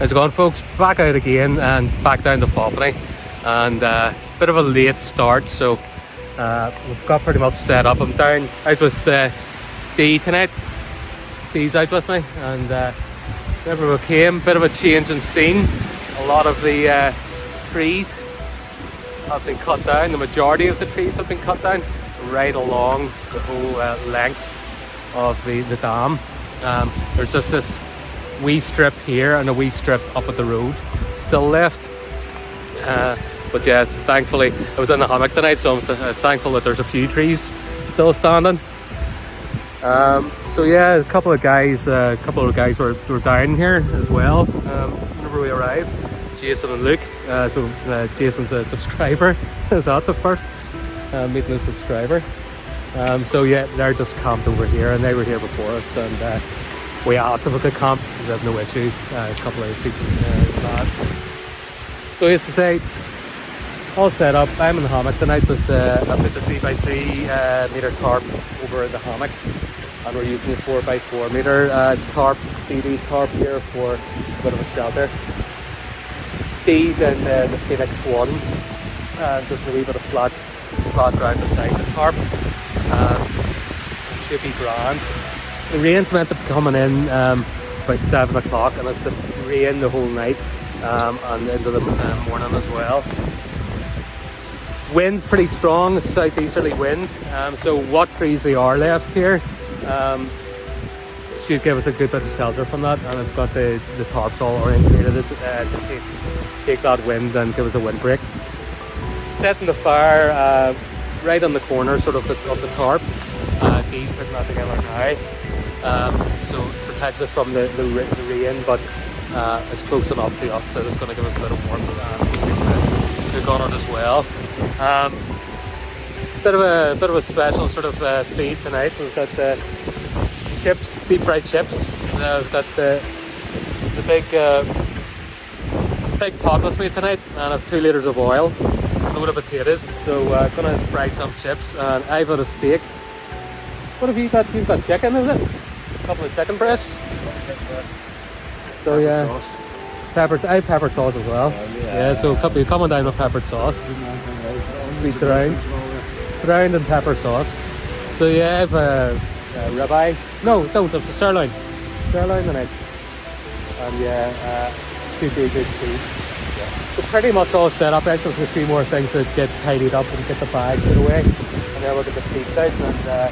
How's it going, folks? Back out again and back down to Fofanny, and bit of a late start, so we've got pretty much set up. I'm down out with Dee tonight. Dee's out with me, and whenever we came, bit of a change in scene. A lot of the trees have been cut down. The majority of the trees have been cut down right along the whole length of the dam. There's just this wee strip here and a wee strip up at the road still left, but yeah, thankfully I was in the hammock tonight, so I'm thankful that there's a few trees still standing. So yeah, a couple of guys were down here as well whenever we arrived. Jason and Luke. Jason's a subscriber, so that's a first, meeting a subscriber. So yeah, they're just camped over here, and they were here before us, and we asked if we could camp. We have no issue. A couple of decent lads. So as to say, all set up. I'm in the hammock tonight with I've got the 3x3 meter tarp over the hammock, and we're using the 4x4 meter tarp, DD tarp here for a bit of a shelter. These and the Phoenix 1, just a wee bit of flat ground beside the tarp. Should be grand. The rain's meant to be coming in about 7 o'clock, and it's to rain the whole night and into the morning as well. Wind's pretty strong, southeasterly wind, so what trees there are left here should give us a good bit of shelter from that, and I've got the tarps all orientated to take that wind and give us a windbreak. Setting the fire right on the corner sort of of the tarp. He's putting that together now, so it protects it from the rain, but it's close enough to us, so it's going to give us a bit of warmth and cook on it as well. Bit of a special sort of feed tonight. We've got the chips, deep fried chips. We've got the big pot with me tonight, and I've 2 litres of oil, a load of potatoes. So gonna fry some chips, and I've got a steak. What have you got? You've got chicken, is it? A couple of chicken breasts. So yeah, peppers. I have peppered sauce as well. Yeah, so coming down with peppered sauce. We drowned in pepper sauce. So yeah, I have a ribeye. No, don't. It's a sirloin tonight. And yeah, should be a good food. Yeah. We're pretty much all set up. Just a few more things to get tidied up and get the bag put away, and then we'll get the seats out and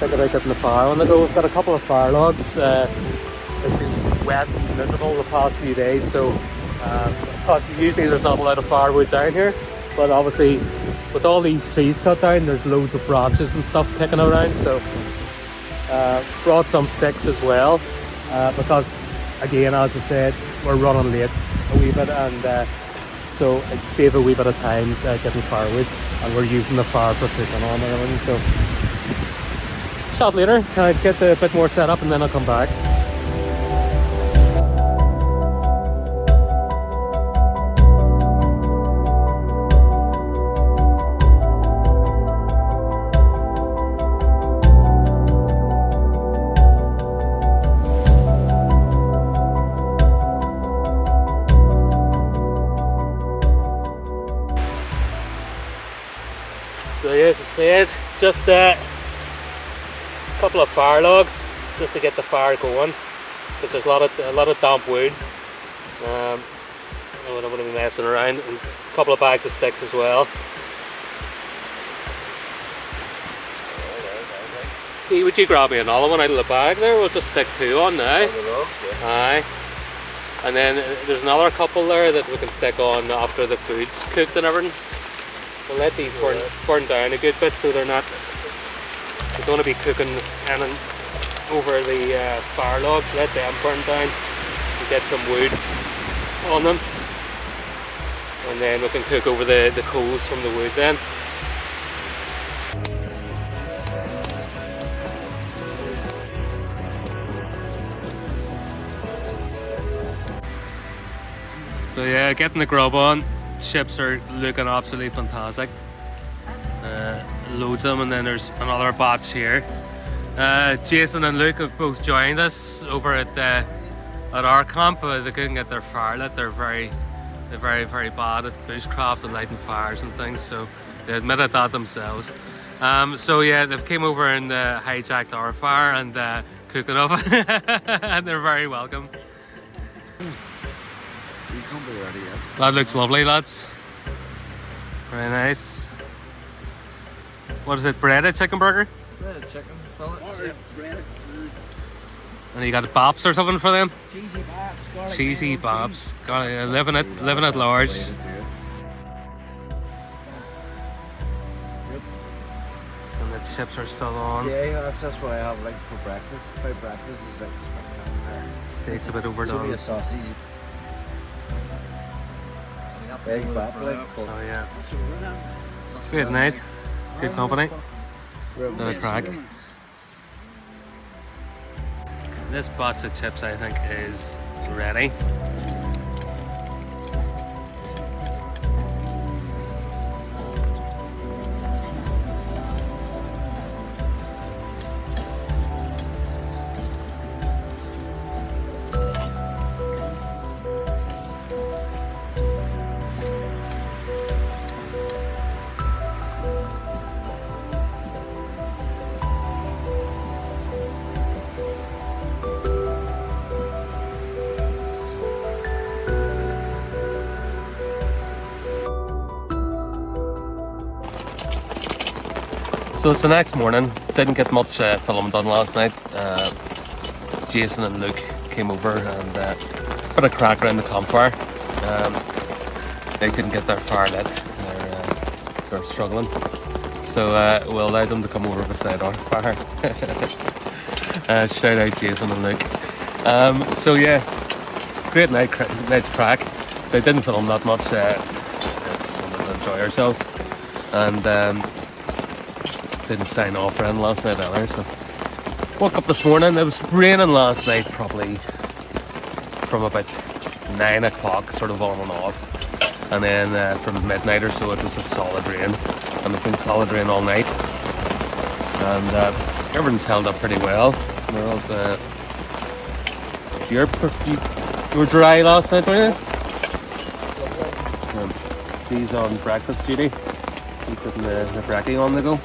think about getting the fire on the go. We've got a couple of fire logs. It's been wet and miserable the past few days, so I thought usually there's not a lot of firewood down here, but obviously with all these trees cut down, there's loads of branches and stuff kicking around, so brought some sticks as well, because again, as I said, we're running late a wee bit, and so it saves a wee bit of time getting firewood, and we're using the fire for cooking on and everything. So chat later, get a bit more set up, and then I'll come back. So yeah, as I said, just a couple of fire logs just to get the fire going, because there's a lot of damp wood. I don't want to be messing around, and a couple of bags of sticks as well. Dee, would you grab me another one out of the bag there? We'll just stick 2 on now. Aye. And then there's another couple there that we can stick on after the food's cooked and everything. We'll let these burn down a good bit, so they're not. We don't want to be cooking anything over the fire logs. Let them burn down and get some wood on them, and then we can cook over the coals from the wood then. So yeah, getting the grub on. Chips are looking absolutely fantastic. Loads of them, and then there's another batch here. Jason and Luke have both joined us over at At our camp, they couldn't get their fire lit. They're very bad at bushcraft and lighting fires and things. So they admitted that themselves. So yeah, they came over and hijacked our fire and cooked it up, and they're very welcome. You can't be ready yet. That looks lovely, lads. Very nice. What is it? Breaded chicken burger? Breaded chicken fillets. Yep. Breaded. And you got bops or something for them? Cheesy bops. Garlic Cheesy mayo and bops. Got it. Living it large. Yep. And the chips are still on. Yeah, that's what I have like for breakfast. My breakfast is like spectacular. Steak's a bit Give me overdone. a sausage. Egg bap like. Oh yeah. Good night. Good company. Bit of crack. This batch of chips, I think, is ready. So it's the next morning. Didn't get much film done last night. Jason and Luke came over and put a crack around the campfire. They couldn't get their fire lit. They're struggling. So we allowed them to come over beside our fire. Shout out Jason and Luke. So yeah, great night's crack. They didn't film that much. Just wanted to enjoy ourselves. And didn't sign off or anything last night either. So woke up this morning. It was raining last night, probably from about 9 o'clock, sort of on and off, and then from midnight or so it was a solid rain, and it's been solid rain all night, and everything's held up pretty well. We're all, you were dry last night, weren't you? He's on breakfast duty. He's putting the brekkie on the go.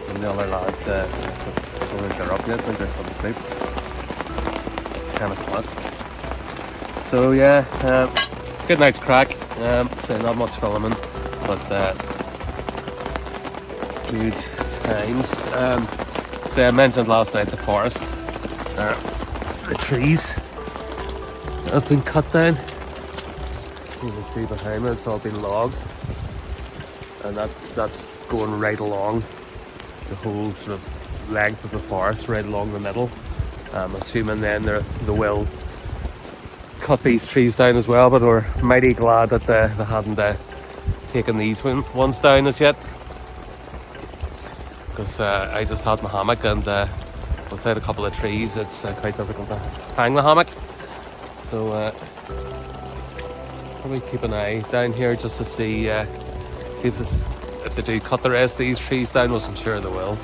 And the other lads, I don't think they're up yet. I think they're still asleep. 10 o'clock. So yeah, good night's crack. So not much filming, but good times. So I mentioned last night the forest, the trees have been cut down. You can see behind me, it's all been logged, and that's going right along the whole sort of length of the forest, right along the middle. I'm assuming then they will cut these trees down as well, but we're mighty glad that they hadn't taken these ones down as yet, because I just had my hammock, and without a couple of trees it's quite difficult to hang the hammock. So probably keep an eye down here just to see if they do cut the rest of these trees down, which I'm sure they will.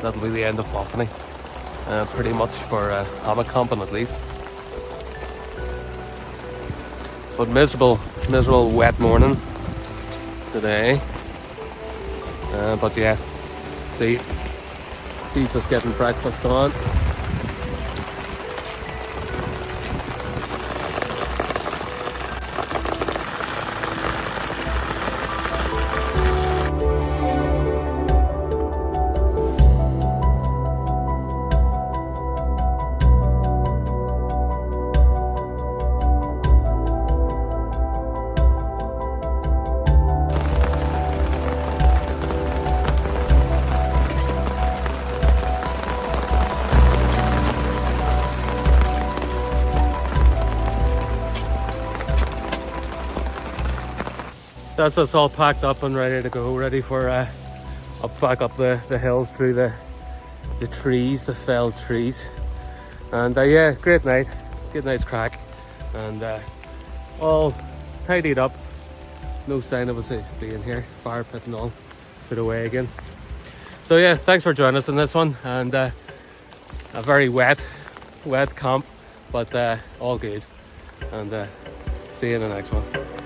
That'll be the end of Fofanny, pretty much for hammock camping at least. But miserable wet morning today. But yeah, see, he's just getting breakfast on. That's us all packed up and ready to go, ready for back up the hill through the trees, the felled trees. And yeah, great night, good night's crack, and all tidied up. No sign of us being here, fire pit and all put away again. So yeah, thanks for joining us in this one, and a very wet camp, but all good. And see you in the next one.